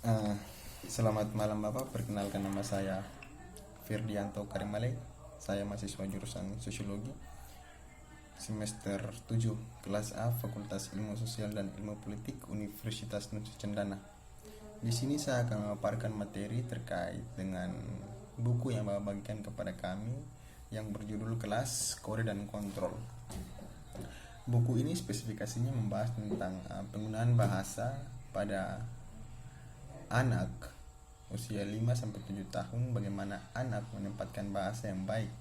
Eh, Selamat malam Bapak, perkenalkan nama saya Firdianto Karimale. Saya mahasiswa jurusan Sosiologi semester 7 kelas A Fakultas Ilmu Sosial dan Ilmu Politik Universitas Nusa Cendana. Di sini saya akan memaparkan materi terkait dengan buku yang Bapak bagikan kepada kami yang berjudul Kelas Kode dan Kontrol. Buku ini spesifikasinya membahas tentang penggunaan bahasa pada anak usia 5 sampai 7 tahun, bagaimana anak menempatkan bahasa yang baik.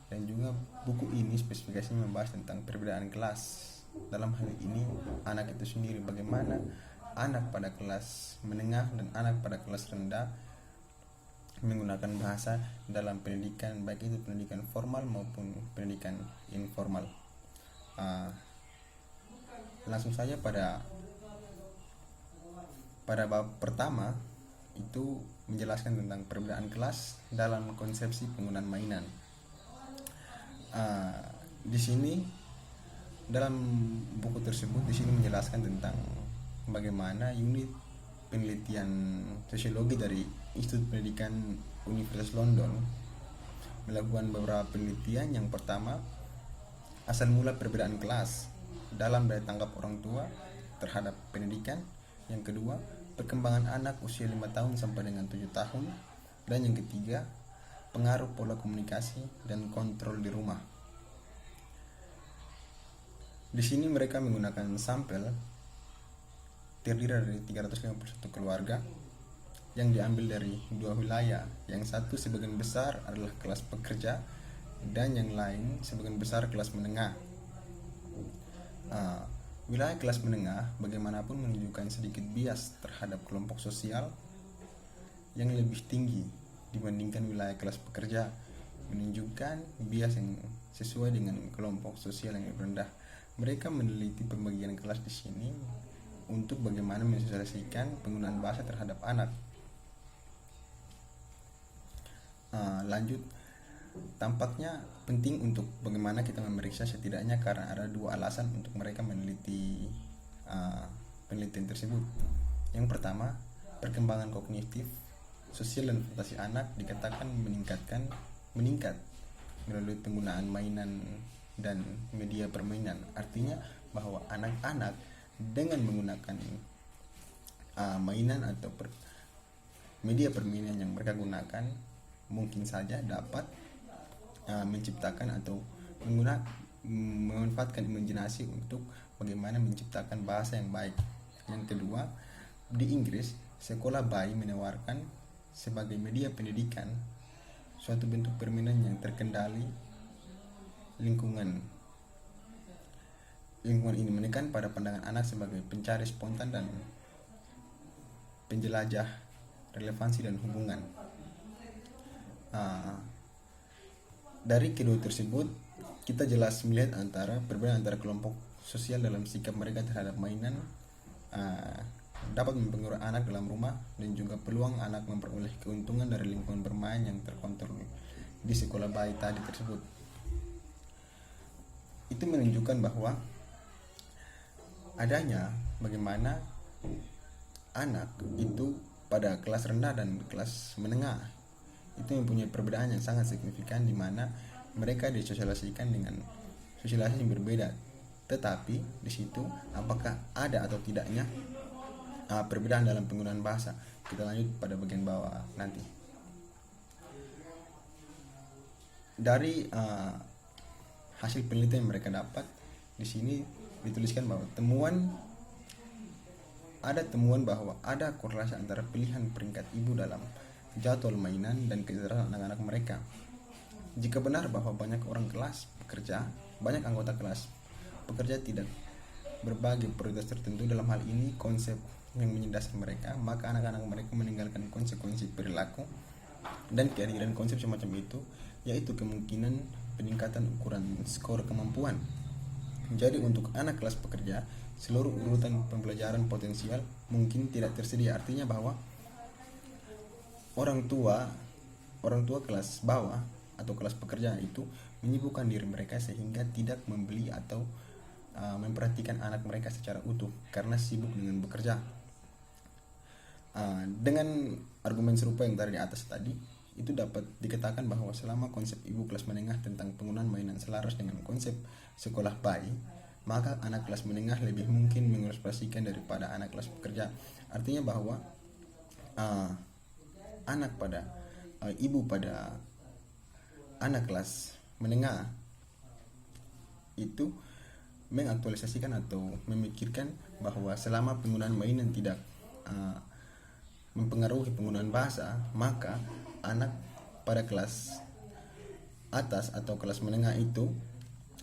Dan juga buku ini spesifikasinya membahas tentang perbedaan kelas. Dalam hal ini anak itu sendiri, bagaimana anak pada kelas menengah dan anak pada kelas rendah menggunakan bahasa dalam pendidikan, baik itu pendidikan formal maupun pendidikan informal. Ah, Langsung saja pada bab pertama itu menjelaskan tentang perbedaan kelas dalam konsepsi penggunaan mainan. Ah, di sini dalam buku tersebut di sini menjelaskan tentang bagaimana unit penelitian sosiologi dari Institut Pendidikan Universitas London melakukan beberapa penelitian. Yang pertama, asal mula perbedaan kelas dalam daya tangkap orang tua terhadap pendidikan. Yang kedua, perkembangan anak usia 5 tahun sampai dengan 7 tahun. Dan yang ketiga, pengaruh pola komunikasi dan kontrol di rumah. Di sini mereka menggunakan sampel terdiri dari 351 keluarga yang diambil dari dua wilayah. Yang satu sebagian besar adalah kelas pekerja dan yang lain sebagian besar kelas menengah. Wilayah kelas menengah bagaimanapun menunjukkan sedikit bias terhadap kelompok sosial yang lebih tinggi dibandingkan wilayah kelas pekerja, menunjukkan bias yang sesuai dengan kelompok sosial yang lebih rendah. Mereka meneliti pembagian kelas di sini untuk bagaimana mensosialisasikan penggunaan bahasa terhadap anak. Lanjut, tampaknya penting untuk bagaimana kita memeriksa setidaknya karena ada dua alasan untuk mereka meneliti penelitian tersebut. Yang pertama, perkembangan kognitif, sosial dan fantasi anak dikatakan meningkat melalui penggunaan mainan dan media permainan. Artinya bahwa anak-anak dengan menggunakan mainan atau media permainan yang mereka gunakan mungkin saja dapat menciptakan atau memanfaatkan imajinasi untuk bagaimana menciptakan bahasa yang baik. Yang kedua, di Inggris, sekolah bayi menawarkan sebagai media pendidikan suatu bentuk permainan yang terkendali lingkungan. Lingkungan ini menekan pada pandangan anak sebagai pencari spontan dan penjelajah relevansi dan hubungan. Dari kedua tersebut kita jelas melihat perbedaan antara kelompok sosial dalam sikap mereka terhadap mainan dapat mempengaruhi anak dalam rumah dan juga peluang anak memperoleh keuntungan dari lingkungan bermain yang terkontrol di sekolah bayi tadi tersebut. Itu menunjukkan bahwa adanya bagaimana anak itu pada kelas rendah dan kelas menengah itu mempunyai perbedaan yang sangat signifikan, di mana mereka disosialisasikan dengan sosialisasi yang berbeda. Tetapi di situ apakah ada atau tidaknya perbedaan dalam penggunaan bahasa? Kita lanjut pada bagian bawah nanti. Dari hasil penelitian yang mereka dapat, di sini dituliskan bahwa temuan bahwa ada korelasi antara pilihan peringkat ibu dalam jadwal mainan dan kecerdasan anak-anak mereka. Jika benar bahwa banyak anggota kelas pekerja tidak berbagi prioritas tertentu dalam hal ini konsep yang menyedasar mereka, maka anak-anak mereka meninggalkan konsekuensi perilaku dan kehadiran konsep semacam itu, yaitu kemungkinan peningkatan ukuran skor kemampuan. Jadi untuk anak kelas pekerja, seluruh urutan pembelajaran potensial mungkin tidak tersedia. Artinya bahwa orang tua kelas bawah atau kelas pekerja itu menyibukkan diri mereka sehingga tidak membeli atau memperhatikan anak mereka secara utuh karena sibuk dengan bekerja. Dengan argumen serupa yang tadi di atas tadi, itu dapat dikatakan bahwa selama konsep ibu kelas menengah tentang penggunaan mainan selaras dengan konsep sekolah bayi, maka anak kelas menengah lebih mungkin mengekspresikan daripada anak kelas pekerja. Artinya bahwa anak pada ibu pada anak kelas menengah itu mengaktualisasikan atau memikirkan bahwa selama penggunaan mainan tidak mempengaruhi penggunaan bahasa, maka anak pada kelas atas atau kelas menengah itu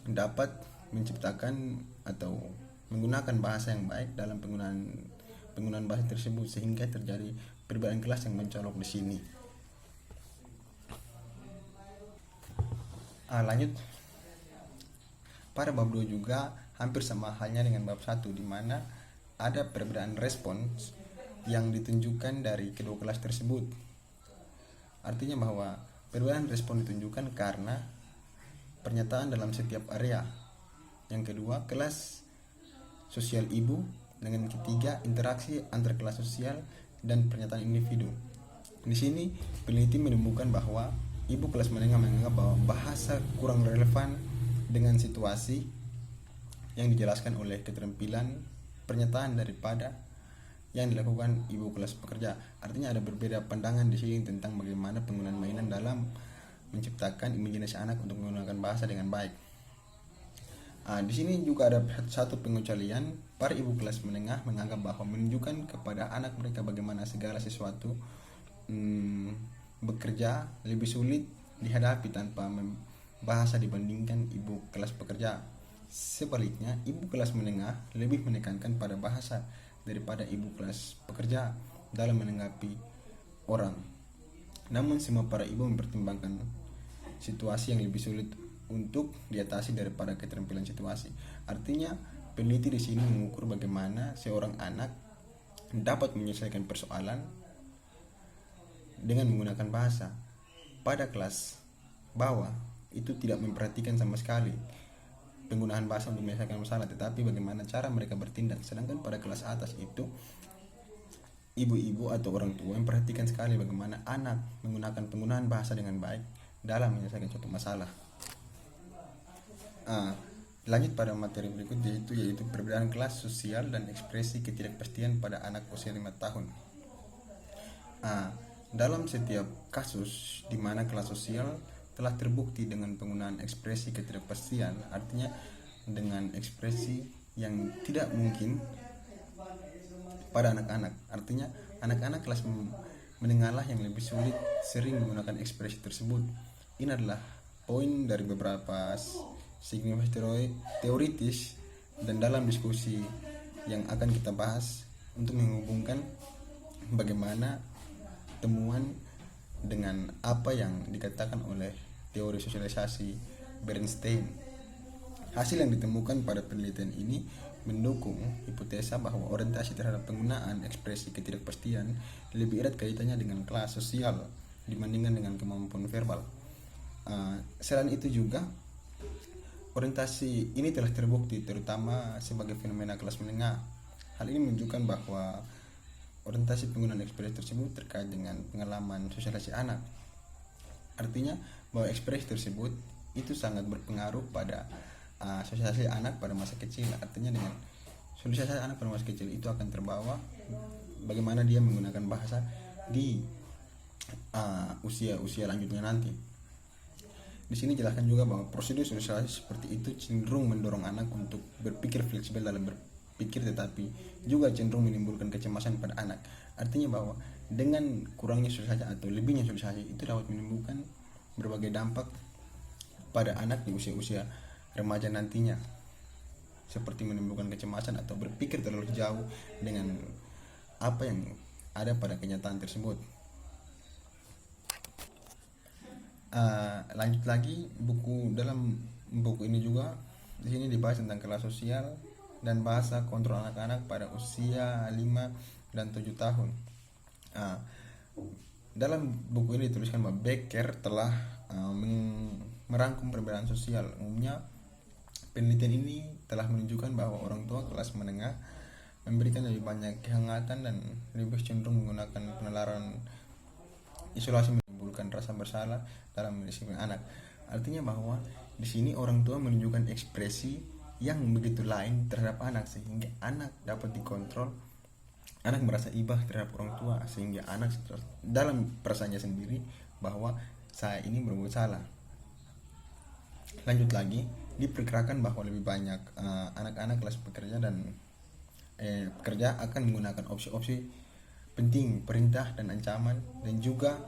dapat menciptakan atau menggunakan bahasa yang baik dalam penggunaan bahasa tersebut, sehingga terjadi perbedaan kelas yang mencolok di sini. Lanjut pada bab 2 juga hampir sama halnya dengan bab 1, di mana ada perbedaan respons yang ditunjukkan dari kedua kelas tersebut. Artinya bahwa perbedaan respon ditunjukkan karena pernyataan dalam setiap area. Yang kedua, kelas sosial ibu. Dengan ketiga, interaksi antar kelas sosial dan pernyataan individu. Di sini peneliti menemukan bahwa ibu kelas menengah menganggap bahwa bahasa kurang relevan dengan situasi yang dijelaskan oleh keterampilan pernyataan daripada yang dilakukan ibu kelas pekerja. Artinya ada berbeda pandangan di sini tentang bagaimana penggunaan mainan dalam menciptakan imajinasi anak untuk menggunakan bahasa dengan baik. Di sini juga ada satu pengecualian. Para ibu kelas menengah menganggap bahwa menunjukkan kepada anak mereka bagaimana segala sesuatu bekerja lebih sulit dihadapi tanpa bahasa dibandingkan ibu kelas pekerja. Sebaliknya, ibu kelas menengah lebih menekankan pada bahasa daripada ibu kelas pekerja dalam menanggapi orang. Namun semua para ibu mempertimbangkan situasi yang lebih sulit untuk diatasi daripada keterampilan situasi. Artinya, peneliti di sini mengukur bagaimana seorang anak dapat menyelesaikan persoalan dengan menggunakan bahasa. Pada kelas bawah itu tidak memperhatikan sama sekali penggunaan bahasa untuk menyelesaikan masalah, tetapi bagaimana cara mereka bertindak. Sedangkan pada kelas atas itu ibu-ibu atau orang tua yang perhatikan sekali bagaimana anak menggunakan penggunaan bahasa dengan baik dalam menyelesaikan suatu masalah. Lanjut pada materi berikut, yaitu perbedaan kelas sosial dan ekspresi ketidakpastian pada anak usia 5 tahun. Dalam setiap kasus di mana kelas sosial telah terbukti dengan penggunaan ekspresi ketidakpastian, artinya dengan ekspresi yang tidak mungkin pada anak-anak. Artinya anak-anak kelas menengahlah yang lebih sulit sering menggunakan ekspresi tersebut. Ini adalah poin dari beberapa signifikasi teoritis dan dalam diskusi yang akan kita bahas untuk menghubungkan bagaimana temuan dengan apa yang dikatakan oleh teori sosialisasi Bernstein. Hasil yang ditemukan pada penelitian ini mendukung hipotesa bahwa orientasi terhadap penggunaan ekspresi ketidakpastian lebih erat kaitannya dengan kelas sosial dibandingkan dengan kemampuan verbal. Selain itu juga, orientasi ini telah terbukti terutama sebagai fenomena kelas menengah. Hal ini menunjukkan bahwa orientasi penggunaan ekspresi tersebut terkait dengan pengalaman sosialisasi anak. Artinya bahwa ekspresi tersebut itu sangat berpengaruh pada sosialisasi anak pada masa kecil. Artinya dengan sosialisasi anak pada masa kecil itu akan terbawa bagaimana dia menggunakan bahasa di usia lanjutnya nanti. Di sini jelaskan juga bahwa prosedur sosialisasi seperti itu cenderung mendorong anak untuk berpikir fleksibel dalam berpikir, tetapi juga cenderung menimbulkan kecemasan pada anak. Artinya bahwa dengan kurangnya sosialisasi atau lebihnya sosialisasi itu dapat menimbulkan berbagai dampak pada anak di usia-usia remaja nantinya, seperti menimbulkan kecemasan atau berpikir terlalu jauh dengan apa yang ada pada kenyataan tersebut. Lanjut lagi, dalam buku ini juga di sini dibahas tentang kelas sosial dan bahasa kontrol anak-anak pada usia 5 dan 7 tahun. Dalam buku ini dituliskan bahwa Becker telah merangkum perbedaan sosial. Umumnya penelitian ini telah menunjukkan bahwa orang tua kelas menengah memberikan lebih banyak kehangatan dan lebih cenderung menggunakan penalaran isolasi menimbulkan rasa bersalah dalam mendisiplin anak. Artinya bahwa di sini orang tua menunjukkan ekspresi yang begitu lain terhadap anak sehingga anak dapat dikontrol. Anak merasa ibah terhadap orang tua sehingga anak dalam perasaannya sendiri bahwa saya ini berbuat salah. Lanjut lagi, diperkirakan bahwa lebih banyak anak-anak kelas pekerja dan pekerja akan menggunakan opsi-opsi penting, perintah dan ancaman, dan juga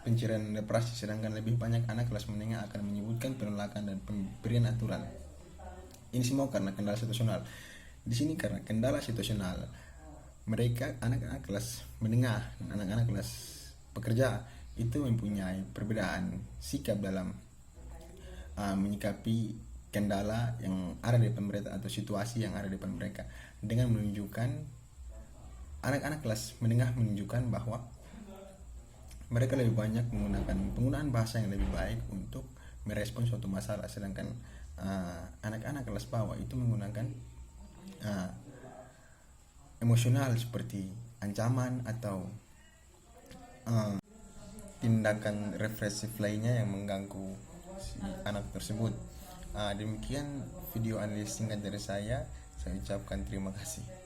penceriaan represi, sedangkan lebih banyak anak kelas menengah akan menyebutkan penolakan dan pemberian aturan. Ini semua karena kendala situasional. Di sini karena kendala situasional, mereka anak-anak kelas menengah dan anak-anak kelas pekerja itu mempunyai perbedaan sikap dalam menyikapi kendala yang ada di depan mereka atau situasi yang ada di depan mereka, dengan menunjukkan anak-anak kelas menengah menunjukkan bahwa mereka lebih banyak menggunakan penggunaan bahasa yang lebih baik untuk merespon suatu masalah, sedangkan anak-anak kelas bawah itu menggunakan emosional seperti ancaman atau tindakan represif lainnya yang mengganggu si anak tersebut. Demikian video analisis singkat dari saya ucapkan terima kasih.